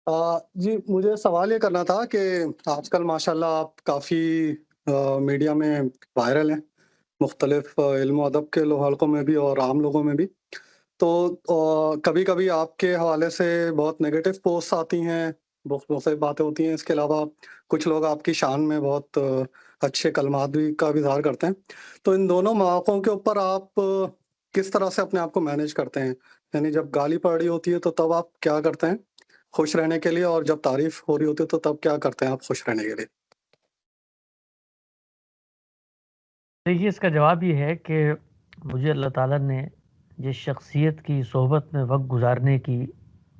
जी, मुझे सवाल ये करना था कि आजकल माशाल्लाह आप काफ़ी मीडिया में वायरल हैं, मुख्तलिफ़ इल्म अदब के हलकों में भी और आम लोगों में भी। तो कभी-कभी आपके हवाले से बहुत नेगेटिव पोस्ट्स आती हैं, बहुत सारी बातें होती हैं, इसके अलावा कुछ लोग आपकी शान में बहुत अच्छे कलमात भी का भी इज़हार करते हैं। तो इन दोनों मौक़ों के ऊपर आप किस तरह से अपने आप को मैनेज करते हैं? यानी जब गाली पड़ रही होती है तो तब आप क्या करते हैं, खुश रहने के लिए और जब तारीफ़ हो रही होती है तो तब क्या करते हैं आप खुश रहने के लिए? देखिए, इसका जवाब ये है कि मुझे अल्लाह ताला ने जिस शख्सियत की सोहबत में वक्त गुजारने की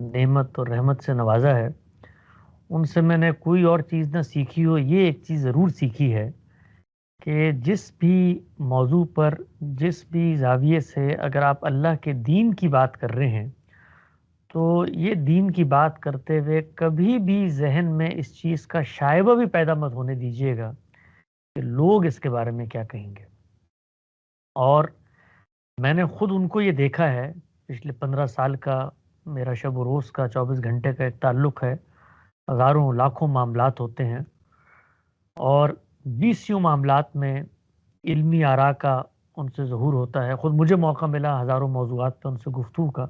नेमत और रहमत से नवाजा है, उनसे मैंने कोई और चीज़ ना सीखी हो, ये एक चीज़ ज़रूर सीखी है कि जिस भी मौजू पर, जिस भी ज़ाविये से अगर आप अल्लाह के दीन की बात कर रहे हैं, तो ये दीन की बात करते हुए कभी भी ज़हन में इस चीज़ का शायबा भी पैदा मत होने दीजिएगा कि लोग इसके बारे में क्या कहेंगे। और मैंने खुद उनको ये देखा है, पिछले 15 साल का मेरा शब व रोज़ का 24 घंटे का एक ताल्लुक़ है। हज़ारों लाखों मामलात होते हैं और बीसियों मामलात में इल्मी आरा का उनसे ज़हूर होता है। खुद मुझे मौका मिला हज़ारों मौज़ूआत पे उनसे गुफ्तगू का।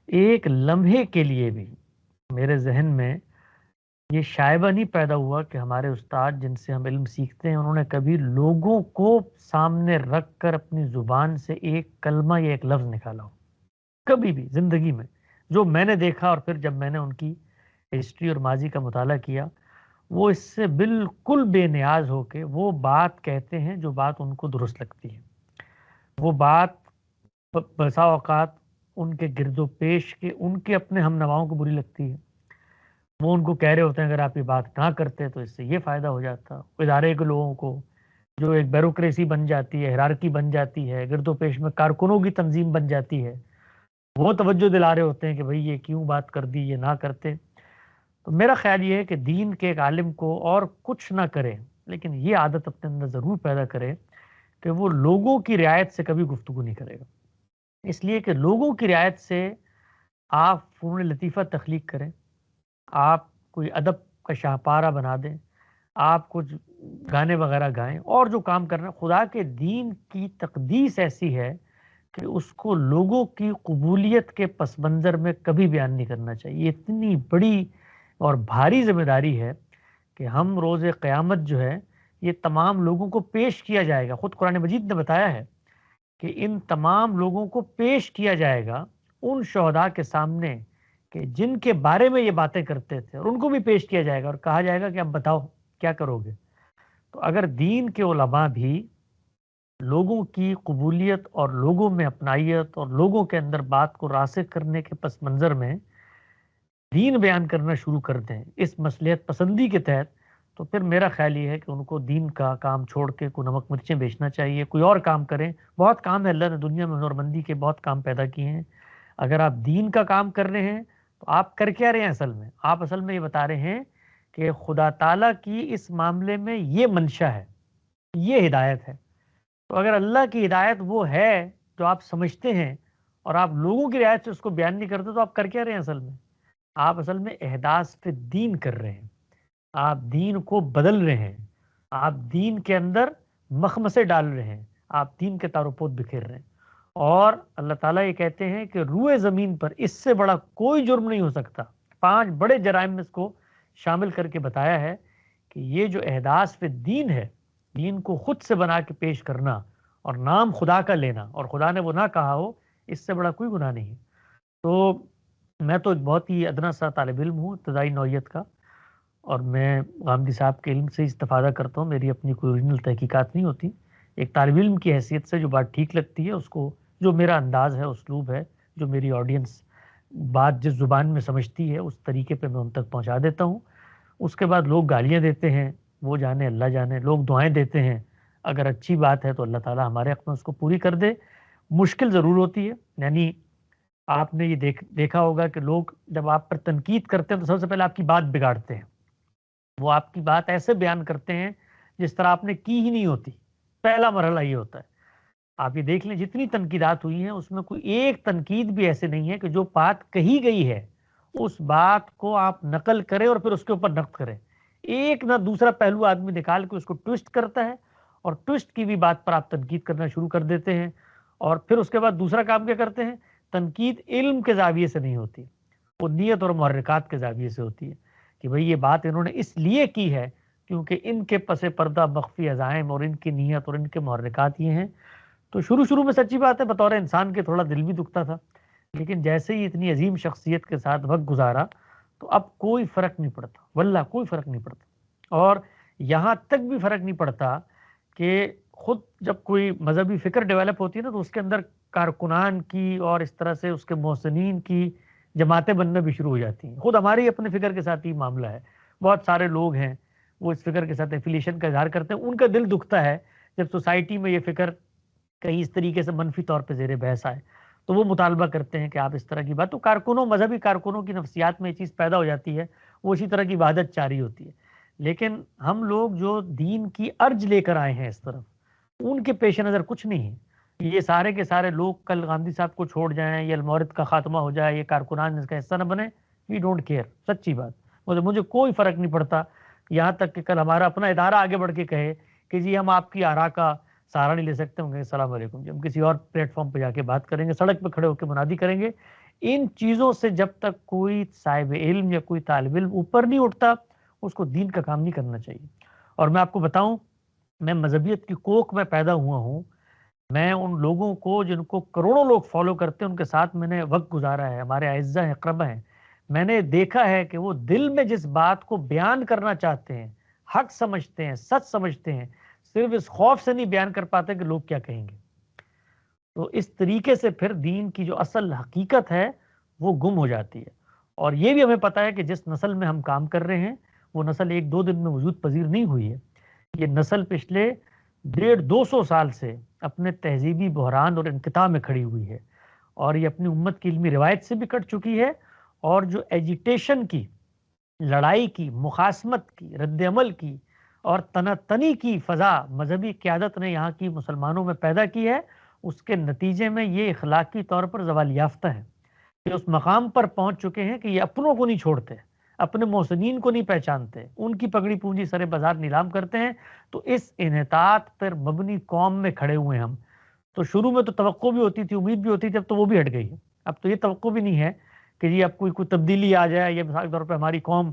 एक लम्हे के लिए भी मेरे ज़हन में ये शायबा नहीं पैदा हुआ कि हमारे उस्ताद जिनसे हम इल्म सीखते हैं, उन्होंने कभी लोगों को सामने रख कर अपनी ज़ुबान से एक कलमा या एक लफ्ज़ निकाला हो। कभी भी ज़िंदगी में, जो मैंने देखा और फिर जब मैंने उनकी हिस्ट्री और माज़ी का मुताला किया, वो इससे बिल्कुल बेनियाज़ होके वो बात कहते हैं जो बात उनको दुरुस्त लगती है। वो बात बसा औकात उनके गिरदोपेश के उनके अपने हमनवाओं को बुरी लगती है। वो उनको कह रहे होते हैं अगर आप ये बात ना करते तो इससे ये फ़ायदा हो जाता। इदारे के लोगों को जो एक ब्यूरोक्रेसी बन जाती है, हायरार्की बन जाती है, गिरदोपेश में कारकुनों की तंज़ीम बन जाती है, वो तवज्जो दिला रहे होते हैं कि भई ये क्यों बात कर दी, ये ना करते। तो मेरा ख़्याल ये है कि दीन के एक आलिम को और कुछ ना करे, लेकिन ये आदत अपने अंदर ज़रूर पैदा करे कि वो लोगों की रियायत से कभी गुफ्तगू नहीं करेगा। इसलिए कि लोगों की रियायत से आप फ़नून लतीफ़ा तख्लीक करें, आप कोई अदब का शाहपारा बना दें, आप कुछ गाने वगैरह गाएँ और जो काम करना है, खुदा के दीन की तक़दीस ऐसी है कि उसको लोगों की कबूलियत के पस मंज़र में कभी बयान नहीं करना चाहिए। ये इतनी बड़ी और भारी ज़िम्मेदारी है कि हम रोज़े क़यामत जो है, ये तमाम लोगों को पेश किया जाएगा। खुद कुरान मजीद ने बताया है कि इन तमाम लोगों को पेश किया जाएगा उन शुहदा के सामने कि जिनके बारे में ये बातें करते थे, और उनको भी पेश किया जाएगा और कहा जाएगा कि अब बताओ क्या करोगे? तो अगर दीन के उलमा भी लोगों की कबूलियत और लोगों में अपनाइयत और लोगों के अंदर बात को रासिख़ करने के पस मंज़र में दीन बयान करना शुरू कर दें इस मसलहत पसंदी के तहत, तो फिर मेरा ख़्याल ये है कि उनको दीन का काम छोड़ के कोई नमक मिर्चें बेचना चाहिए, कोई और काम करें। बहुत काम है, अल्लाह ने दुनिया में हुनरमंदी के बहुत काम पैदा किए हैं। अगर आप दीन का काम कर रहे हैं, तो आप कर क्या रहे हैं असल में? आप असल में ये बता रहे हैं कि खुदा ताला की इस मामले में ये मंशा है, ये हिदायत है। तो अगर अल्लाह की हिदायत वो है जो आप समझते हैं और आप लोगों की रियायत से उसको बयान नहीं करते, तो आप कर क्या रहे हैं असल में? आप असल में एहदास पे दीन कर रहे हैं। आप दीन को बदल रहे हैं। आप दीन के अंदर मखमसे डाल रहे हैं। आप दीन के तारोपोत बिखेर रहे हैं। और अल्लाह ताला ये कहते हैं कि रूए ज़मीन पर इससे बड़ा कोई जुर्म नहीं हो सकता। 5 बड़े जराइम में इसको शामिल करके बताया है कि ये जो एहदास पे दीन है, दीन को खुद से बना के पेश करना और नाम खुदा का लेना और खुदा ने वो ना कहा हो, इससे बड़ा कोई गुनाह नहीं है। तो मैं तो एक बहुत ही अदना सा तालिब इल्म हूँ, इब्तदाई नौइयत का, और मैं गामदी साहब के इल्म से इस्तिफ़ादा करता हूँ। मेरी अपनी कोई ओरिजिनल तहकीकात नहीं होती। एक तालिब इल्म की हैसियत से जो बात ठीक लगती है उसको, जो मेरा अंदाज़ है, उसलूब है, जो मेरी ऑडियंस बात जिस ज़ुबान में समझती है, उस तरीके पे मैं उन तक पहुँचा देता हूँ। उसके बाद लोग गालियाँ देते हैं, वो जाने अल्लाह जाने। लोग दुआएँ देते हैं, अगर अच्छी बात है तो अल्लाह ताला हमारे हक़ में उसको पूरी कर दे। मुश्किल ज़रूर होती है, यानी आपने ये देखा होगा कि लोग जब आप पर तनकीद करते हैं तो सबसे पहले आपकी बात बिगाड़ते हैं। वो आपकी बात ऐसे बयान करते हैं जिस तरह आपने की ही नहीं होती। पहला मरहला ये होता है। आप ये देख लें, जितनी तनकीदात हुई हैं उसमें कोई एक तनकीद भी ऐसे नहीं है कि जो बात कही गई है اس بات کو آپ نقل کریں اور پھر اس کے اوپر نقد کریں. ایک نہ دوسرا پہلو آدمی نکال کے اس کو ٹویسٹ کرتا ہے اور ٹویسٹ کی بھی بات پر آپ تنقید کرنا شروع کر دیتے ہیں. اور پھر اس کے بعد دوسرا کام کیا کرتے ہیں؟ تنقید علم کے زاویے سے نہیں ہوتی, وہ نیت اور محرکات کے زاویے سے ہوتی ہے کہ بھئی یہ بات انہوں نے اس لیے کی ہے کیونکہ ان کے پس پردہ مخفی عزائم اور ان کی نیت اور ان کے محرکات یہ ہیں. تو شروع میں سچی بات ہے بطور انسان کے تھوڑا دل بھی دکھتا تھا, لیکن جیسے ہی اتنی عظیم شخصیت کے ساتھ وقت گزارا تو اب کوئی فرق نہیں پڑتا, واللہ کوئی فرق نہیں پڑتا. اور یہاں تک بھی فرق نہیں پڑتا کہ خود جب کوئی مذہبی فکر ڈیولپ ہوتی ہے نا تو اس کے اندر کارکنان کی اور اس طرح سے اس کے محسنین کی جماعتیں بننا بھی شروع ہو جاتی ہیں. خود ہماری اپنے فکر کے ساتھ ہی معاملہ ہے, بہت سارے لوگ ہیں وہ اس فکر کے ساتھ ایفیلیشن کا اظہار کرتے ہیں, ان کا دل دکھتا ہے جب سوسائٹی میں یہ فکر کہیں اس طریقے سے منفی طور پہ زیر بحث آئے تو وہ مطالبہ کرتے ہیں کہ آپ اس طرح کی بات. تو کارکنوں, مذہبی کارکنوں کی نفسیات میں یہ چیز پیدا ہو جاتی ہے, وہ اسی طرح کی وحدت چاری ہوتی ہے. لیکن ہم لوگ جو دین کی ارج لے کر آئے ہیں اس طرف, ان کے پیش نظر کچھ نہیں ہے. یہ سارے کے سارے لوگ کل گاندھی صاحب کو چھوڑ جائیں, یہ المورد کا خاتمہ ہو جائے, یہ کارکنان اس کا حصہ نہ بنے, وی ڈونٹ کیئر. سچی بات, مجھے کوئی فرق نہیں پڑتا. یہاں تک کہ کل ہمارا اپنا ادارہ آگے بڑھ کے کہے کہ جی ہم آپ کی آراء کا سہارا نہیں لے سکتے, ہوں گے السلام علیکم جی, ہم کسی اور پلیٹ فارم پہ جا کے بات کریں گے, سڑک پہ کھڑے ہو کے منادی کریں گے. ان چیزوں سے جب تک کوئی صاحب علم یا کوئی طالب علم اوپر نہیں اٹھتا, اس کو دین کا کام نہیں کرنا چاہیے. اور میں آپ کو بتاؤں, میں مذہبیت کی کوکھ میں پیدا ہوا ہوں. میں ان لوگوں کو جن کو کروڑوں لوگ فالو کرتے ہیں ان کے ساتھ میں نے وقت گزارا ہے, ہمارے اعزہ ہیں, اقربا ہیں. میں نے دیکھا ہے کہ وہ دل میں جس بات کو بیان کرنا چاہتے ہیں, حق سمجھتے ہیں, سچ سمجھتے ہیں, صرف اس خوف سے نہیں بیان کر پاتے کہ لوگ کیا کہیں گے. تو اس طریقے سے پھر دین کی جو اصل حقیقت ہے وہ گم ہو جاتی ہے. اور یہ بھی ہمیں پتا ہے کہ جس نسل میں ہم کام کر رہے ہیں وہ نسل ایک دو دن میں وجود پذیر نہیں ہوئی ہے. یہ نسل پچھلے 150-200 سال سے اپنے تہذیبی بحران اور انقطاع میں کھڑی ہوئی ہے, اور یہ اپنی امت کی علمی روایت سے بھی کٹ چکی ہے. اور جو ایجیٹیشن کی, لڑائی کی, مخاصمت کی, رد عمل کی اور تنی کی فضا مذہبی قیادت نے یہاں کی مسلمانوں میں پیدا کی ہے, اس کے نتیجے میں یہ اخلاقی طور پر زوال یافتہ ہے کہ اس مقام پر پہنچ چکے ہیں کہ یہ اپنوں کو نہیں چھوڑتے, اپنے محسنین کو نہیں پہچانتے, ان کی پگڑی پونجی سر بازار نیلام کرتے ہیں. تو اس انحطاط پر مبنی قوم میں کھڑے ہوئے ہم. تو شروع میں تو توقع بھی ہوتی تھی, امید بھی ہوتی تھی, اب تو وہ بھی ہٹ گئی ہے. اب تو یہ توقع بھی نہیں ہے کہ جی اب کوئی تبدیلی آ جائے, یا مثال کے طور پہ ہماری قوم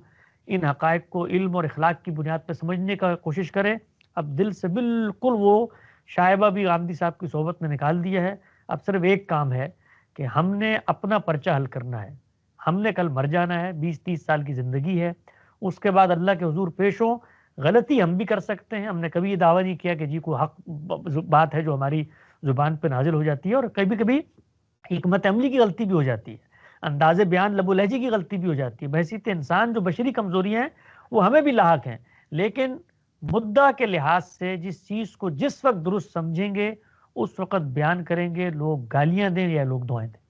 ان حقائق کو علم اور اخلاق کی بنیاد پہ سمجھنے کا کوشش کرے. اب دل سے بالکل وہ شائبہ بھی گاندھی صاحب کی صحبت میں نکال دیا ہے. اب صرف ایک کام ہے کہ ہم نے اپنا پرچہ حل کرنا ہے. ہم نے کل مر جانا ہے, 20-30 سال کی زندگی ہے, اس کے بعد اللہ کے حضور پیش ہو. غلطی ہم بھی کر سکتے ہیں, ہم نے کبھی یہ دعویٰ نہیں کیا کہ جی کوئی حق بات ہے جو ہماری زبان پہ نازل ہو جاتی ہے, اور کبھی کبھی حکمت عملی کی غلطی بھی ہو جاتی ہے, انداز بیان لب و لہجے کی غلطی بھی ہو جاتی ہے. بحیثیت انسان جو بشری کمزوریاں ہیں وہ ہمیں بھی لاحق ہیں, لیکن مدعا کے لحاظ سے جس چیز کو جس وقت درست سمجھیں گے اس وقت بیان کریں گے, لوگ گالیاں دیں یا لوگ دعائیں دیں.